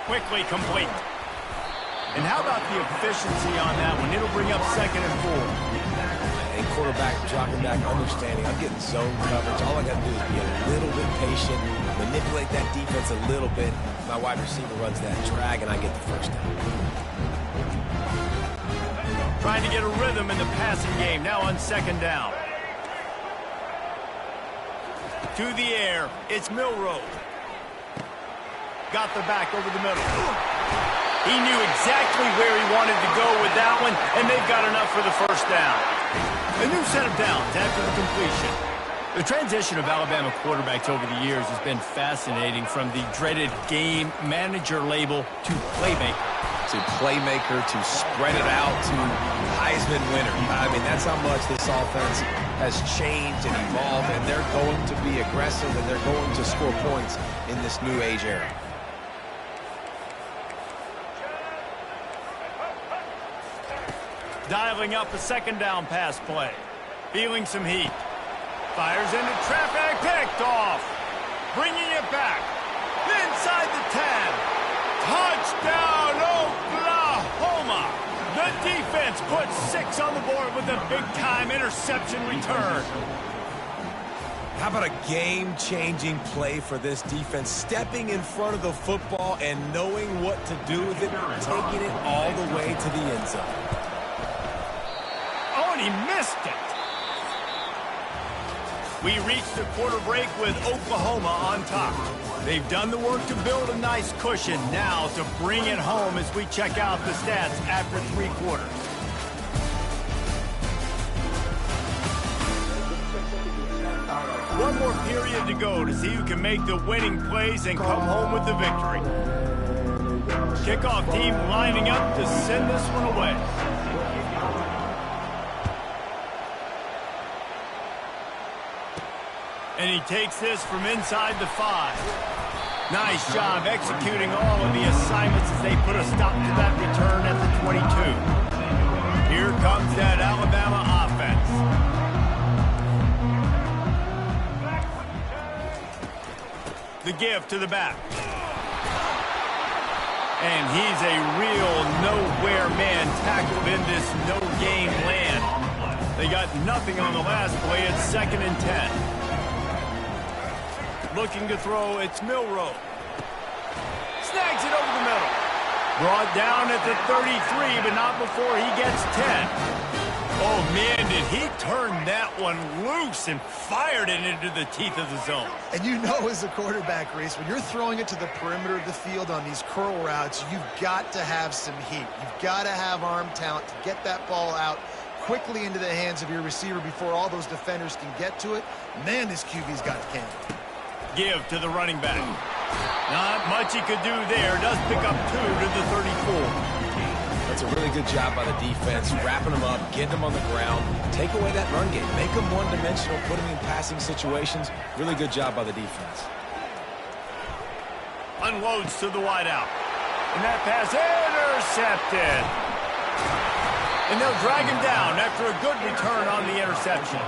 Speaker 1: Quickly complete. And how about the efficiency on that one? It'll bring up 2nd and 4.
Speaker 3: And quarterback dropping back, understanding. I'm getting zone coverage. All I got to do is be a little bit patient, manipulate that defense a little bit. My wide receiver runs that drag, and I get the 1st down.
Speaker 1: Trying to get a rhythm in the passing game, now on 2nd down. To the air, it's Milroe. Got the back over the middle. He knew exactly where he wanted to go with that one, and they've got enough for the 1st down. A new set of downs after the completion. The transition of Alabama quarterbacks over the years has been fascinating, from the dreaded game manager label to playmaker.
Speaker 3: To playmaker, to spread it out, to Heisman winner. I mean, that's how much this offense has changed and evolved, and they're going to be aggressive, and they're going to score points in this new age era.
Speaker 1: Dialing up a 2nd down pass play. Feeling some heat. Fires into traffic, picked off. Bringing it back. Inside the 10. Touchdown, Oklahoma! The defense puts 6 on the board with a big-time interception return.
Speaker 3: How about a game-changing play for this defense? Stepping in front of the football and knowing what to do with it, taking it all the way to the end zone.
Speaker 1: Oh, and he missed it. We reach the quarter break with Oklahoma on top. They've done the work to build a nice cushion. Now to bring it home as we check out the stats after 3 quarters. One more period to go to see who can make the winning plays and come home with the victory. Kickoff team lining up to send this one away. And he takes this from inside the 5. Nice job executing all of the assignments as they put a stop to that return at the 22. Here comes that Alabama offense. The give to the back. And he's a real nowhere man tackled in this no-game land. They got nothing on the last play. It's 2nd and 10. Looking to throw, it's Milroe. Snags it over the middle. Brought down at the 33, but not before he gets 10. Oh, man, did he turn that one loose and fired it into the teeth of the zone.
Speaker 2: And you know, as a quarterback, Reese, when you're throwing it to the perimeter of the field on these curl routes, you've got to have some heat. You've got to have arm talent to get that ball out quickly into the hands of your receiver before all those defenders can get to it. Man, this QB's got a cannon.
Speaker 1: Give to the running back. Not much he could do there. Does pick up 2 to the 34.
Speaker 3: That's a really good job by the defense, wrapping them up, getting them on the ground, take away that run game, make them one-dimensional, put them in passing situations. Really good job by the defense.
Speaker 1: Unloads to the wideout. And that pass intercepted. And they'll drag him down after a good return on the interception.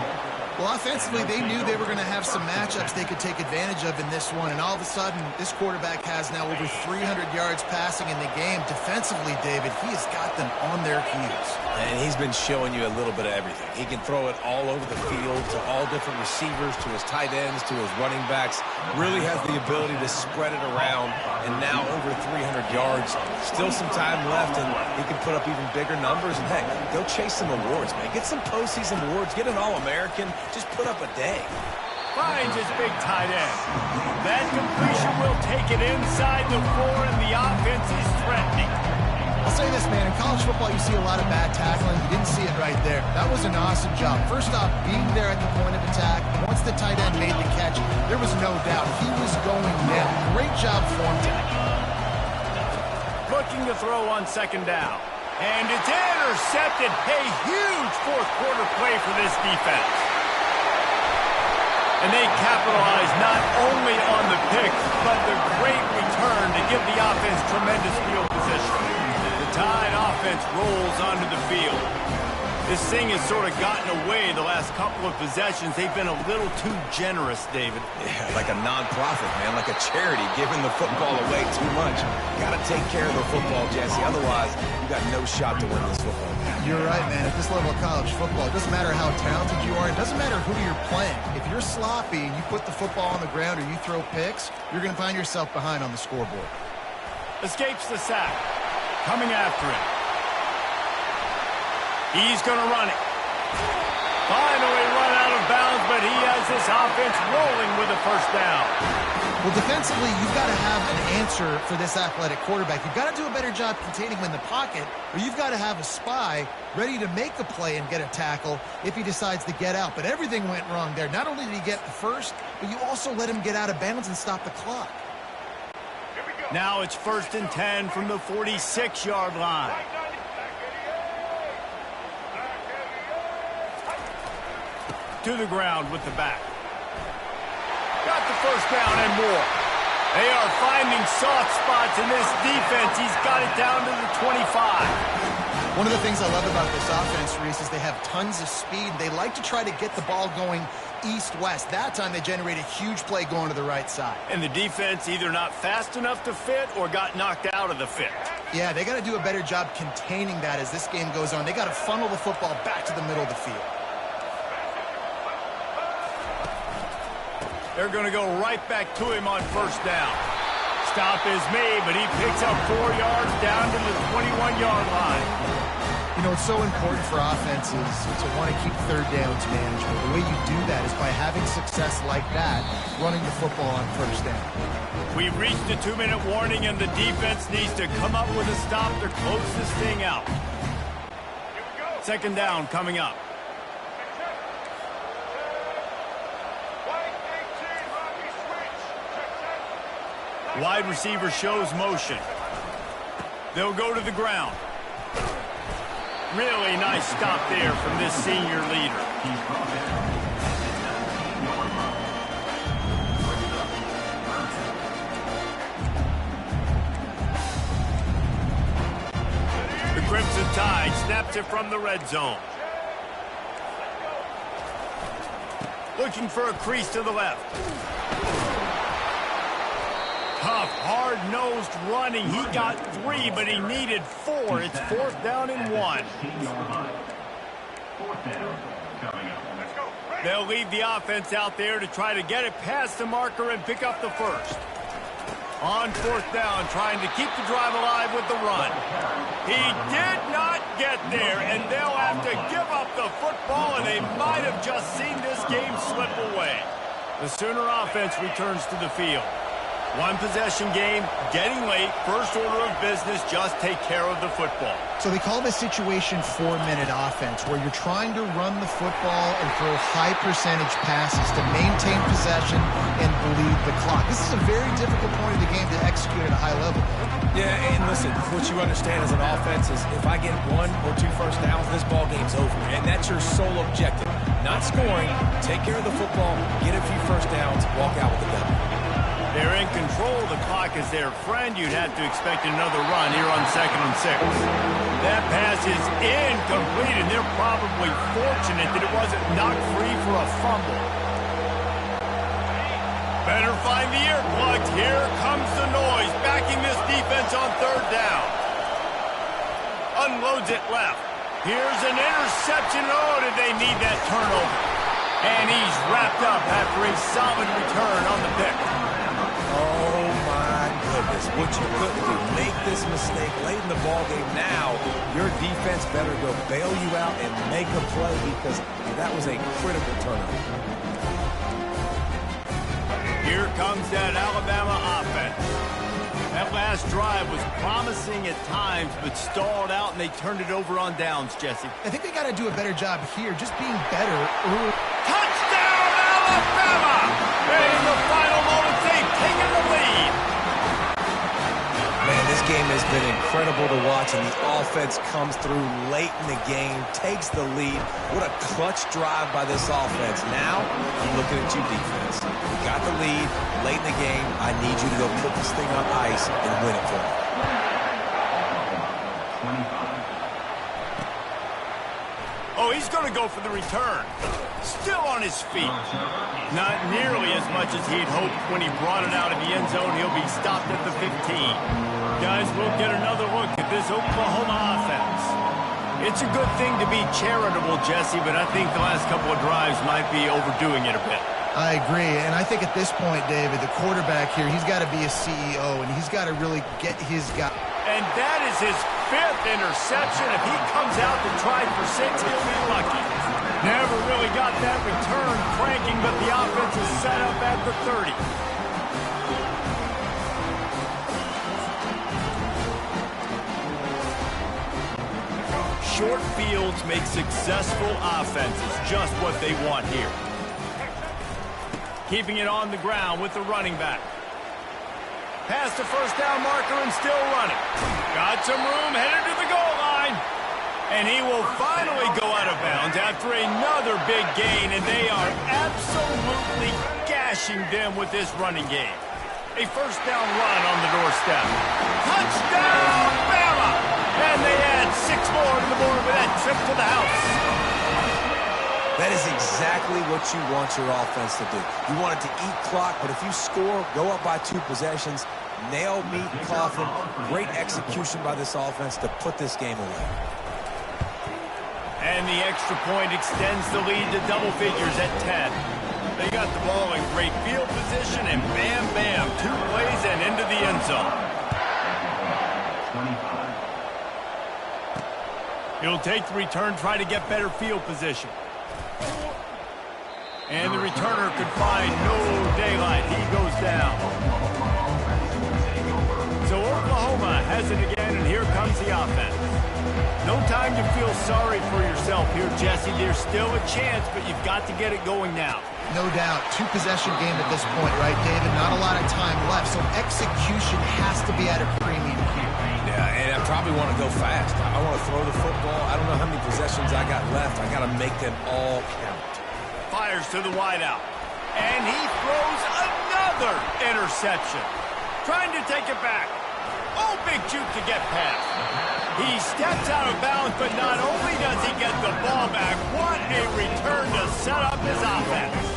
Speaker 2: Well, offensively, they knew they were going to have some matchups they could take advantage of in this one, and all of a sudden, this quarterback has now over 300 yards passing in the game. Defensively, David, he has got them on their heels.
Speaker 3: And he's been showing you a little bit of everything. He can throw it all over the field to all different receivers, to his tight ends, to his running backs. Really has the ability to spread it around, and now over 300 yards. Still some time left, and he can put up even bigger numbers. And, heck, go chase some awards, man. Get some postseason awards. Get an All-American. Just put up a day.
Speaker 1: Finds his big tight end. That completion will take it inside the 4, and the offense is threatening.
Speaker 2: I'll say this, man. In college football, you see a lot of bad tackling. You didn't see it right there. That was an awesome job. First off, being there at the point of attack. Once the tight end made the catch, there was no doubt he was going down. Great job for him tonight.
Speaker 1: Looking to throw on second down. And it's intercepted. A huge fourth-quarter play for this defense. And they capitalize not only on the pick, but the great return to give the offense tremendous field position. The Tide offense rolls onto the field. This thing has sort of gotten away the last couple of possessions. They've been a little too generous, David.
Speaker 3: Yeah, like a non-profit, man, like a charity, giving the football away too much. Got to take care of the football, Jesse. Otherwise, you got no shot to win this football game.
Speaker 2: You're right, man. At this level of college football, it doesn't matter how talented you are. It doesn't matter who you're playing. If you're sloppy and you put the football on the ground or you throw picks, you're going to find yourself behind on the scoreboard.
Speaker 1: Escapes the sack. Coming after him. He's going to run it. Finally run out of bounds, but he has this offense rolling with a first down.
Speaker 2: Well, defensively, you've got to have an answer for this athletic quarterback. You've got to do a better job containing him in the pocket, or you've got to have a spy ready to make a play and get a tackle if he decides to get out. But everything went wrong there. Not only did he get the first, but you also let him get out of bounds and stop the clock.
Speaker 1: Now it's 1st and 10 from the 46-yard line. To the ground with the back. Got the first down and more. They are finding soft spots in this defense. He's got it down to the 25.
Speaker 2: One of the things I love about this offense, Reese, is they have tons of speed. They like to try to get the ball going east-west. That time they generate a huge play going to the right side.
Speaker 1: And the defense either not fast enough to fit or got knocked out of the fit.
Speaker 2: Yeah, they got to do a better job containing that as this game goes on. They got to funnel the football back to the middle of the field.
Speaker 1: They're going to go right back to him on first down. Stop is made, but he picks up 4 yards down to the 21-yard line.
Speaker 2: You know, it's so important for offenses to want to keep third downs manageable. The way you do that is by having success like that, running the football on first down.
Speaker 1: We've reached the 2-minute warning, and the defense needs to come up with a stop to close this thing out. Second down coming up. Wide receiver shows motion. They'll go to the ground. Really nice stop there from this senior leader. The Crimson Tide snaps it from the red zone. Looking for a crease to the left. Tough, hard-nosed running. He got 3, but he needed 4. It's 4th down and 1. They'll leave the offense out there to try to get it past the marker and pick up the first. On 4th down, trying to keep the drive alive with the run. He did not get there, and they'll have to give up the football, and they might have just seen this game slip away. The Sooner offense returns to the field. One possession game, getting late, first order of business, just take care of the football.
Speaker 2: So they call this situation 4-minute offense, where you're trying to run the football and throw high percentage passes to maintain possession and bleed the clock. This is a very difficult point of the game to execute at a high level.
Speaker 3: Yeah, and listen, what you understand as an offense is if I get 1 or 2 first downs, this ball game's over. And that's your sole objective. Not scoring, take care of the football, get a few first downs, walk out with the W.
Speaker 1: They're in control. The clock is their friend. You'd have to expect another run here on 2nd and 6. That pass is incomplete, and they're probably fortunate that it wasn't knocked free for a fumble. Better find the earplugs. Here comes the noise, backing this defense on 3rd down. Unloads it left. Here's an interception. Oh, did they need that turnover? And he's wrapped up after a solid return on the pick.
Speaker 3: Oh, my goodness. What you couldn't do. Make this mistake late in the ballgame. Now, your defense better go bail you out and make a play because that was a critical turnover.
Speaker 1: Here comes that Alabama offense. That last drive was promising at times, but stalled out, and they turned it over on downs, Jesse.
Speaker 2: I think they got to do a better job here, just being better early.
Speaker 1: Touchdown, Alabama! And in the final moments, they've taken the lead.
Speaker 3: Man, this game has been incredible to watch, and the offense comes through late in the game, takes the lead. What a clutch drive by this offense. Now, I'm looking at you, defense. We got the lead late in the game. I need you to go put this thing on ice and win it for me.
Speaker 4: 25.
Speaker 1: Oh, he's going to go for the return. Still on his feet. Not nearly as much as he'd hoped when he brought it out of the end zone. He'll be stopped at the 15. Guys, we'll get another look at this Oklahoma offense. It's a good thing to be charitable, Jesse, but I think the last couple of drives might be overdoing it a bit.
Speaker 2: I agree, and I think at this point, David, the quarterback here, he's got to be a CEO, and he's got to really get his guy.
Speaker 1: And that is his 5th interception. If he comes out to try for 6, he'll be lucky. Never really got that return cranking, but the offense is set up at the 30. Short fields make successful offenses just what they want here. Keeping it on the ground with the running back. Past the first down marker and still running. Got some room, headed to the goal line. And he will finally go out of bounds after another big gain, and they are absolutely gashing them with this running game. A first down run on the doorstep. Touchdown, Bama! And they add 6 more to the board with that trip to the house.
Speaker 3: That is exactly what you want your offense to do. You want it to eat clock, but if you score, go up by 2 possessions, nail, meat, and coffin. Great execution by this offense to put this game away.
Speaker 1: And the extra point extends the lead to double figures at 10. They got the ball in great field position, and bam, bam, 2 plays and into the end zone.
Speaker 4: 25.
Speaker 1: He'll take the return, try to get better field position. And the returner could find no daylight. He goes down. So Oklahoma has it again, and here comes the offense. No time to feel sorry for yourself here, Jesse. There's still a chance, but you've got to get it going now.
Speaker 2: No doubt. 2-possession game at this point, right, David? Not a lot of time left, so execution has to be at a premium here.
Speaker 3: Yeah, and I probably want to go fast. I want to throw the football. I don't know how many possessions I got left. I got to make them all count.
Speaker 1: Fires to the wideout. And he throws another interception. Trying to take it back. Oh, big juke to get past. He steps out of bounds, but not only does he get the ball back, what a return to set up his offense.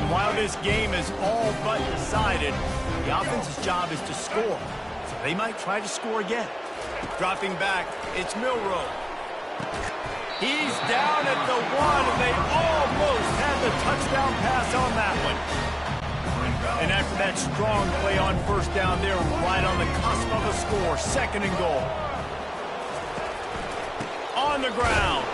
Speaker 1: And while this game is all but decided, the offense's job is to score. So they might try to score again. Dropping back, it's Milroe. He's down at the 1, and they almost had the touchdown pass on that one. And after that strong play on first down, they're right on the cusp of a score. 2nd and goal. On the ground.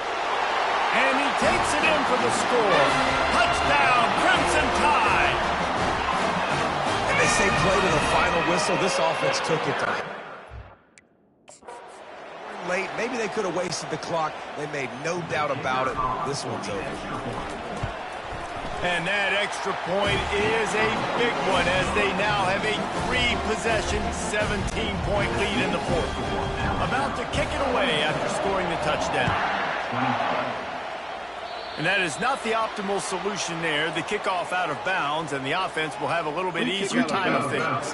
Speaker 1: And he takes it in for the score. Touchdown, Crimson Tide.
Speaker 3: And And they say play to the final whistle. This offense took it to late. Maybe they could have wasted the clock. They made no doubt about it. This one's over.
Speaker 1: And that extra point is a big one as they now have a 3-possession, 17-point lead in the fourth. About to kick it away after scoring the touchdown. And that is not the optimal solution there. The kickoff out of bounds, and the offense will have a little bit easier time of things.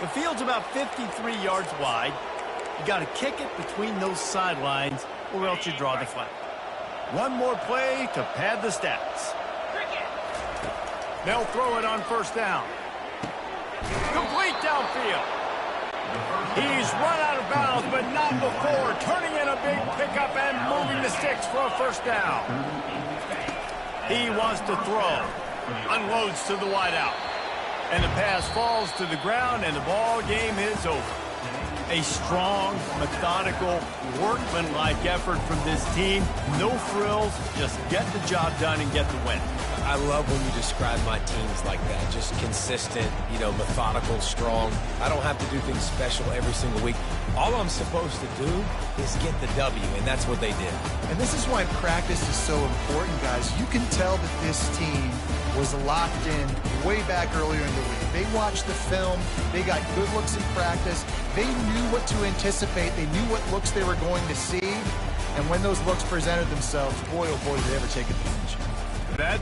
Speaker 1: The field's about 53 yards wide. You got to kick it between those sidelines, or else you draw the flag. One more play to pad the stats. They'll throw it on first down. Complete downfield. He's run out of bounds, but not before turning in a big pickup and moving the sticks for a first down. He wants to throw. Unloads to the wideout. And the pass falls to the ground, and the ball game is over. A strong, methodical, workmanlike effort from this team. No frills, just get the job done and get the win.
Speaker 3: I love when you describe my teams like that. Just consistent, methodical, strong. I don't have to do things special every single week. All I'm supposed to do is get the W, and that's what they did.
Speaker 2: And this is why practice is so important, guys. You can tell that this team was locked in way back earlier in the week. They watched the film. They got good looks in practice. They knew what to anticipate. They knew what looks they were going to see. And when those looks presented themselves, boy, oh boy, did they ever take advantage.
Speaker 1: That